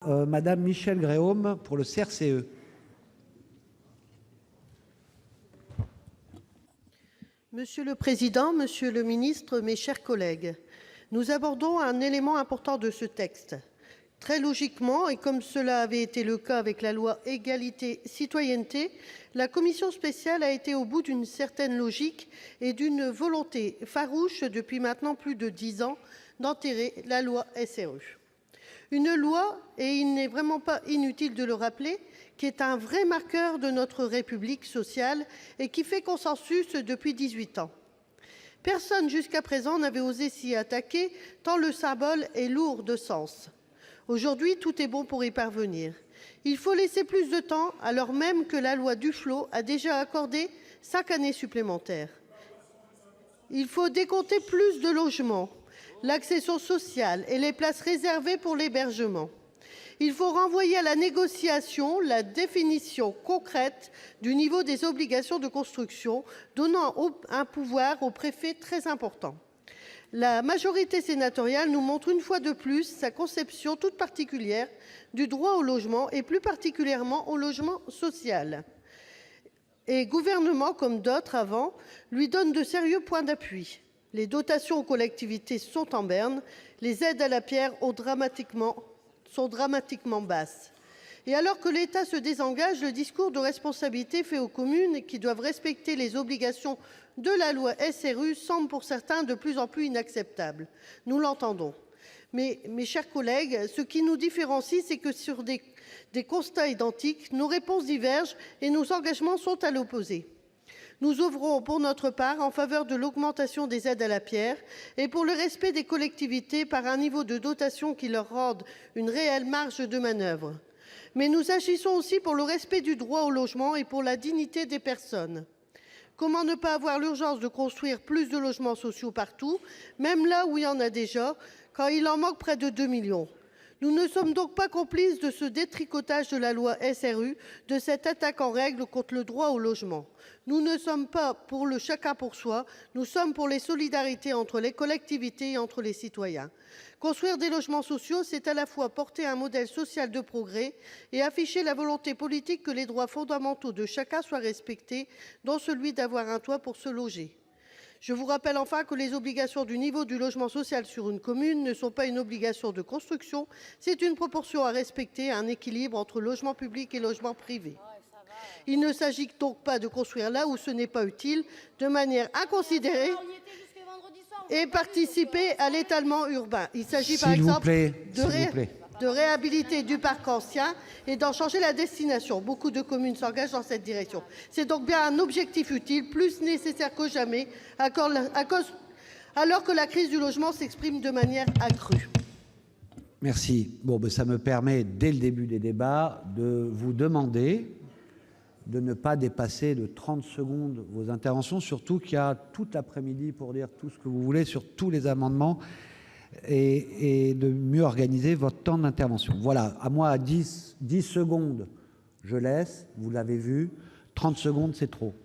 Madame Michèle Gréaume pour le CRCE. Monsieur le Président, Monsieur le Ministre, mes chers collègues, nous abordons un élément important de ce texte. Très logiquement, et comme cela avait été le cas avec la loi Égalité-Citoyenneté, la commission spéciale a été au bout d'une certaine logique et d'une volonté farouche depuis maintenant plus de 10 ans d'enterrer la loi SRU. Une loi, et il n'est vraiment pas inutile de le rappeler, qui est un vrai marqueur de notre République sociale et qui fait consensus depuis 18 ans. Personne jusqu'à présent n'avait osé s'y attaquer, tant le symbole est lourd de sens. Aujourd'hui, tout est bon pour y parvenir. Il faut laisser plus de temps, alors même que la loi Duflot a déjà accordé 5 années supplémentaires. Il faut décompter plus de logements, l'accession sociale et les places réservées pour l'hébergement. Il faut renvoyer à la négociation la définition concrète du niveau des obligations de construction, donnant un pouvoir au préfet très important. La majorité sénatoriale nous montre une fois de plus sa conception toute particulière du droit au logement et plus particulièrement au logement social. Et le gouvernement, comme d'autres avant, lui donne de sérieux points d'appui. Les dotations aux collectivités sont en berne, les aides à la pierre sont dramatiquement basses. Et alors que l'État se désengage, le discours de responsabilité fait aux communes qui doivent respecter les obligations de la loi SRU semble pour certains de plus en plus inacceptable. Nous l'entendons. Mais, mes chers collègues, ce qui nous différencie, c'est que sur des constats identiques, nos réponses divergent et nos engagements sont à l'opposé. Nous œuvrons pour notre part en faveur de l'augmentation des aides à la pierre et pour le respect des collectivités par un niveau de dotation qui leur rende une réelle marge de manœuvre. Mais nous agissons aussi pour le respect du droit au logement et pour la dignité des personnes. Comment ne pas avoir l'urgence de construire plus de logements sociaux partout, même là où il y en a déjà, quand il en manque près de 2 millions ? Nous ne sommes donc pas complices de ce détricotage de la loi SRU, de cette attaque en règle contre le droit au logement. Nous ne sommes pas pour le chacun pour soi, nous sommes pour les solidarités entre les collectivités et entre les citoyens. Construire des logements sociaux, c'est à la fois porter un modèle social de progrès et afficher la volonté politique que les droits fondamentaux de chacun soient respectés, dont celui d'avoir un toit pour se loger. Je vous rappelle enfin que les obligations du niveau du logement social sur une commune ne sont pas une obligation de construction, c'est une proportion à respecter, un équilibre entre logement public et logement privé. Il ne s'agit donc pas de construire là où ce n'est pas utile, de manière inconsidérée et participer à l'étalement urbain. Il s'agit par exemple de réhabiliter du parc ancien et d'en changer la destination. Beaucoup de communes s'engagent dans cette direction. C'est donc bien un objectif utile, plus nécessaire que jamais, alors que la crise du logement s'exprime de manière accrue. Merci. Bon, ça me permet, dès le début des débats, de vous demander de ne pas dépasser de 30 secondes vos interventions, surtout qu'il y a toute l'après-midi pour dire tout ce que vous voulez sur tous les amendements et de mieux organiser votre temps d'intervention. Voilà, à moi, à 10 secondes, je laisse, vous l'avez vu, 30 secondes, c'est trop.